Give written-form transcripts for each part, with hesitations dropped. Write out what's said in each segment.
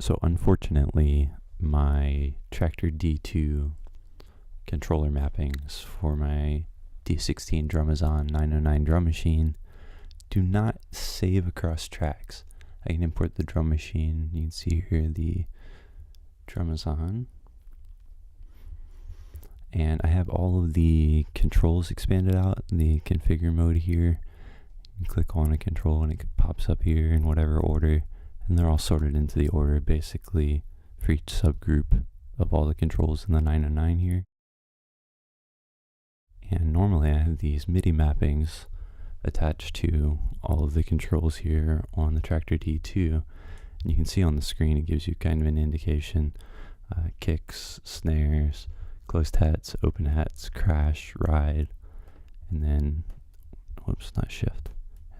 So unfortunately, my Traktor D2 controller mappings for my D16 Drumazon 909 drum machine do not save across tracks. I can import the drum machine. You can see here the Drumazon. And I have all of the controls expanded out in the configure mode here. You click on a control and it pops up here in whatever order. And they're all sorted into the order basically for each subgroup of all the controls in the 909 here. And normally I have these MIDI mappings attached to all of the controls here on the Traktor D2. And you can see on the screen it gives you kind of an indication. Kicks, snares, closed hats, open hats, crash, ride, and then, whoops, not shift.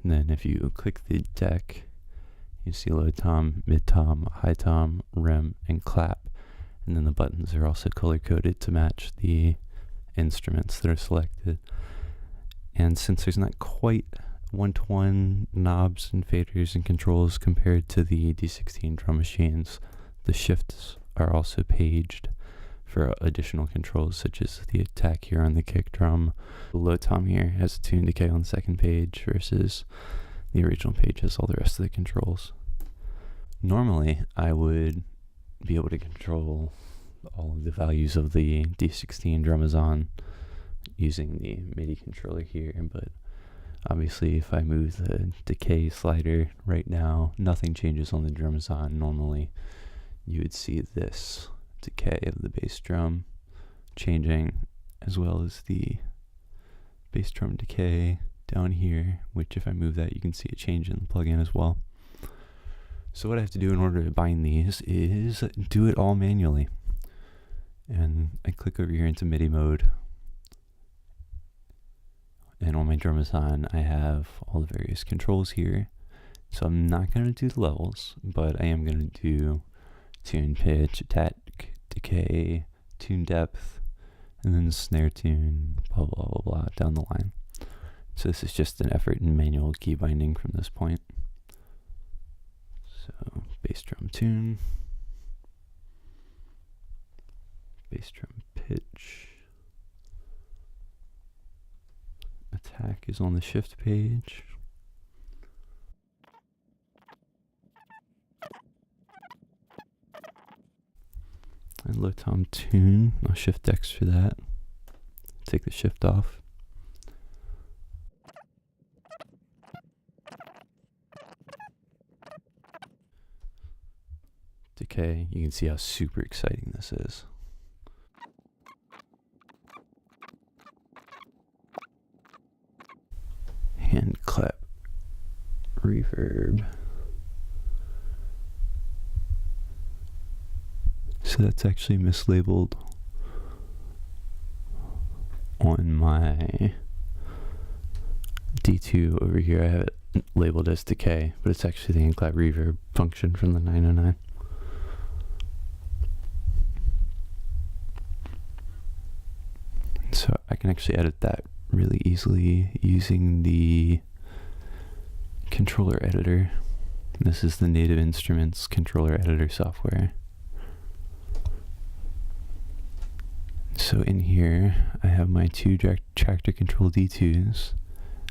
And then if you click the deck, you see low tom, mid tom, high tom, rem, and clap. And then the buttons are also color coded to match the instruments that are selected. And since there's not quite one-to-one knobs and faders and controls compared to the D16 drum machines, the shifts are also paged for additional controls such as the attack here on the kick drum. The low tom here has a tune decay on the second page versus the original page has all the rest of the controls. Normally, I would be able to control all of the values of the D16 Drumazon using the MIDI controller here, but obviously if I move the decay slider right now, nothing changes on the Drumazon. Normally, you would see this decay of the bass drum changing, as well as the bass drum decay down here, which if I move that you can see a change in the plugin as well. So what I have to do in order to bind these is do it all manually. And I click over here into MIDI mode, and on my Drumazon I have all the various controls here. So I'm not going to do the levels, but I am going to do tune, pitch, attack, decay, tune depth, and then snare tune, blah blah blah blah down the line. So this is just an effort in manual key binding from this point. So bass drum tune, bass drum pitch, attack is on the shift page. And low tom tune, I'll shift X for that. Take the shift off. Decay, you can see how super exciting this is. Hand clap, reverb. So that's actually mislabeled on my D2 over here. I have it labeled as decay, but it's actually the hand clap reverb function from the 909. So I can actually edit that really easily using the controller editor. This is the Native Instruments controller editor software. So in here, I have my two Traktor Control D2s,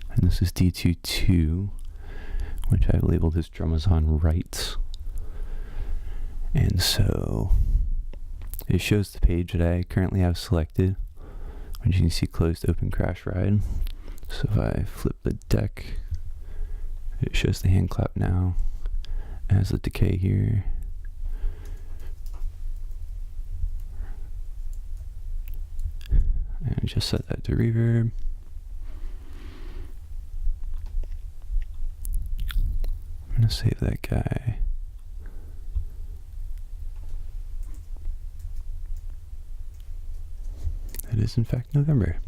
and this is D2-2, which I've labeled as Drumazon right. And so it shows the page that I currently have selected, which you can see closed, open, crash, ride. So if I flip the deck, it shows the hand clap now. It has the decay here. And just set that to reverb. I'm gonna save that guy. It is in fact November.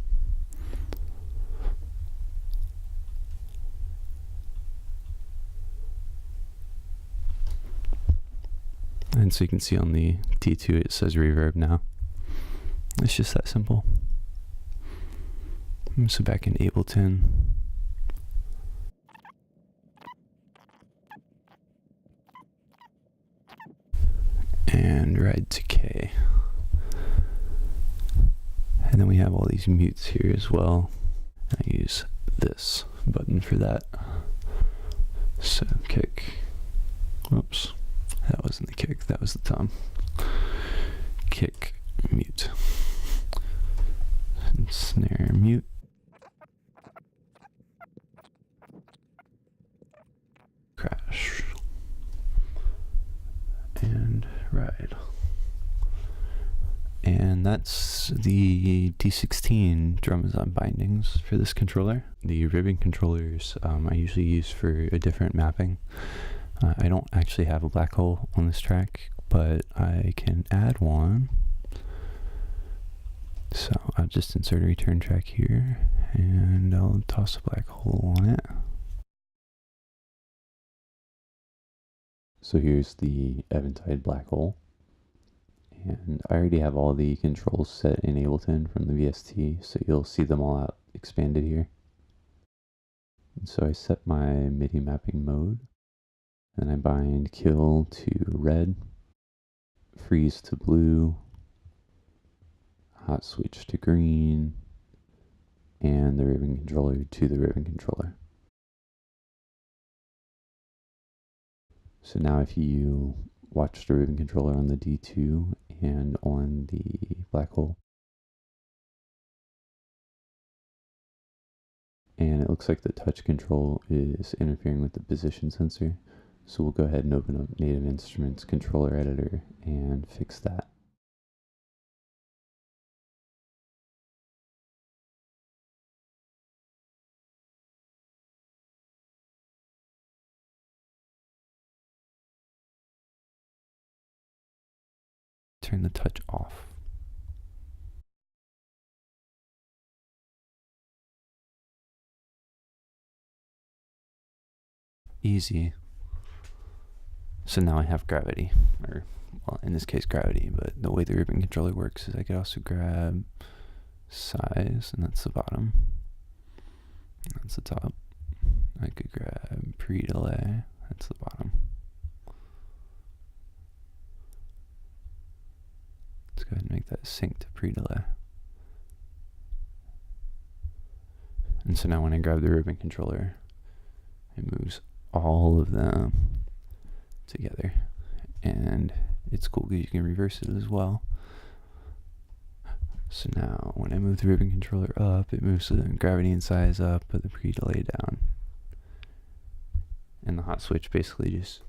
And so you can see on the D2 it says reverb now. It's just that simple. So back in Ableton. and ride to K. And then we have all these mutes here as well. I use this button for that. So kick, whoops, that wasn't the kick, that was the tom. Kick, mute, and snare, mute. Crash, and ride. And that's the D16 Drumazon bindings for this controller. The ribbon controllers I usually use for a different mapping. I don't actually have a black hole on this track, but I can add one. So I'll just insert a return track here, and I'll toss a black hole on it. So here's the Eventide black hole. And I already have all the controls set in Ableton from the VST, so you'll see them all out expanded here. And so I set my MIDI mapping mode, and I bind kill to red, freeze to blue, hot switch to green, and the ribbon controller to the ribbon controller. So now if you watch the ribbon controller on the D2 and on the black hole, and it looks like the touch control is interfering with the position sensor, so we'll go ahead and open up Native Instruments controller editor and fix that. Turn the touch off. Easy. So now I have gravity, or well, in this case gravity, but the way the ribbon controller works is I could also grab size, and that's the bottom. That's the top. I could grab pre-delay, that's the bottom. Let's go ahead and make that sync to pre-delay. And so now when I grab the ribbon controller, it moves all of them together. And it's cool because you can reverse it as well. So now when I move the ribbon controller up, it moves the gravity and size up, but the pre-delay down. And the hot switch basically just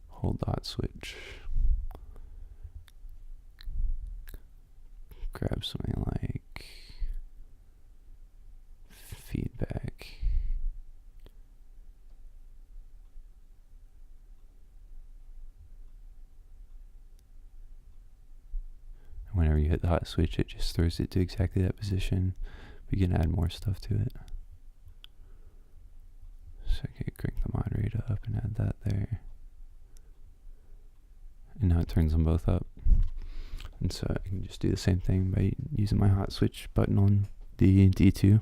hold the hot switch, grab something like feedback, and whenever you hit the hot switch, it just throws it to exactly that position. We can add more stuff to it. So I could crank the mod rate up and add that there. And now it turns them both up. And so I can just do the same thing by using my hot switch button on the D2.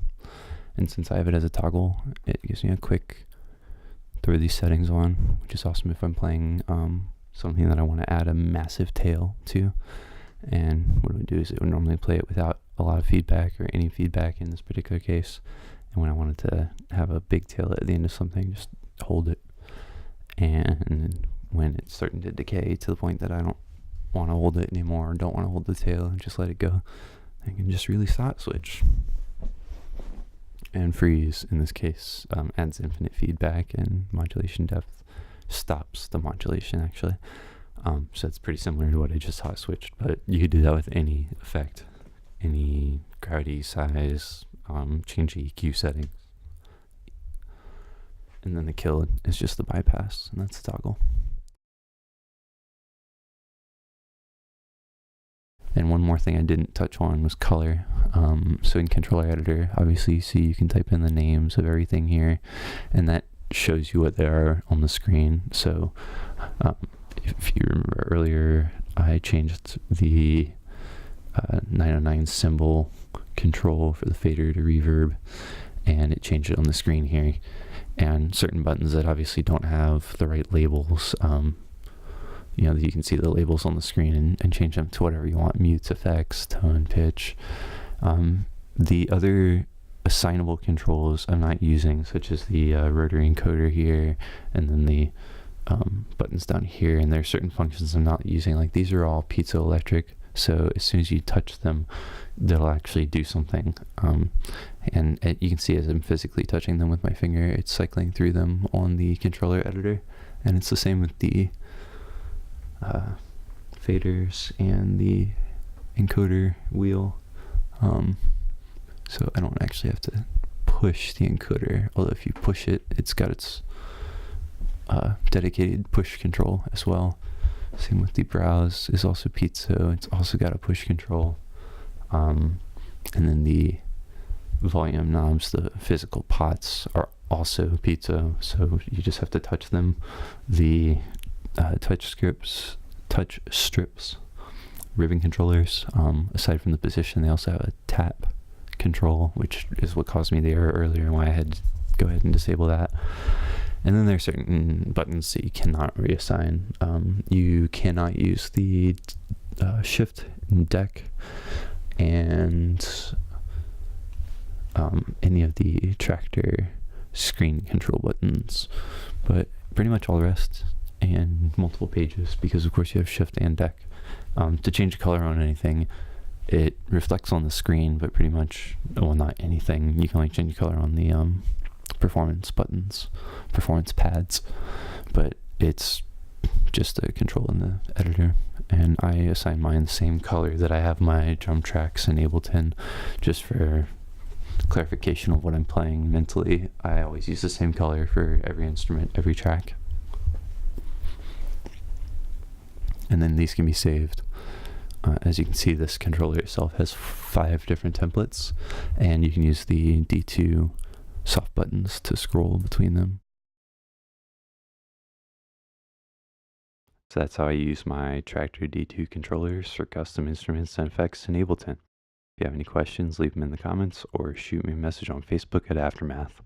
And since I have it as a toggle, it gives me a quick throw these settings on, which is awesome if I'm playing something that I want to add a massive tail to. And what it would do is it would normally play it without a lot of feedback or any feedback in this particular case. And when I wanted to have a big tail at the end of something, just hold it. And when it's starting to decay to the point that I don't want to hold it anymore, or don't want to hold the tail and just let it go, I can just release the hot switch. And freeze, in this case, adds infinite feedback, and modulation depth stops the modulation actually. So it's pretty similar to what I just hot switched, but you could do that with any effect, any gravity, size, change the EQ settings. And then the kill is just the bypass, and that's the toggle. And one more thing I didn't touch on was color. So in controller editor, obviously you see you can type in the names of everything here, and that shows you what they are on the screen. So if you remember earlier, I changed the 909 symbol control for the fader to reverb, and it changed it on the screen here. and certain buttons that obviously don't have the right labels. You know, you can see the labels on the screen and change them to whatever you want: mutes, effects, tone, pitch. The other assignable controls I'm not using, such as the rotary encoder here, and then the buttons down here, and there are certain functions I'm not using. Like, these are all piezoelectric, so as soon as you touch them, they'll actually do something. And you can see as I'm physically touching them with my finger, it's cycling through them on the controller editor. And it's the same with the faders and the encoder wheel. So I don't actually have to push the encoder, although if you push it, it's got its dedicated push control as well. Same with the browse, is also piezo. It's also got a push control. And then the volume knobs, the physical pots, are also piezo, so you just have to touch them. The touch strips, ribbon controllers, aside from the position, they also have a tap control, which is what caused me the error earlier and why I had to go ahead and disable that. And then there are certain buttons that you cannot reassign. You cannot use the shift deck and any of the Traktor screen control buttons, but pretty much all the rest, and multiple pages, because of course you have shift and deck. To change the color on anything, it reflects on the screen, but pretty much, well, not anything. You can only change the color on the performance buttons, performance pads, but it's just a control in the editor. And I assign mine the same color that I have my drum tracks in Ableton, just for clarification of what I'm playing mentally. I always use the same color for every instrument, every track. And then these can be saved. As you can see, this controller itself has 5 different templates, and you can use the D2 soft buttons to scroll between them. So that's how I use my Traktor D2 controllers for custom instruments and effects in Ableton. If you have any questions, leave them in the comments or shoot me a message on Facebook at Afturmath.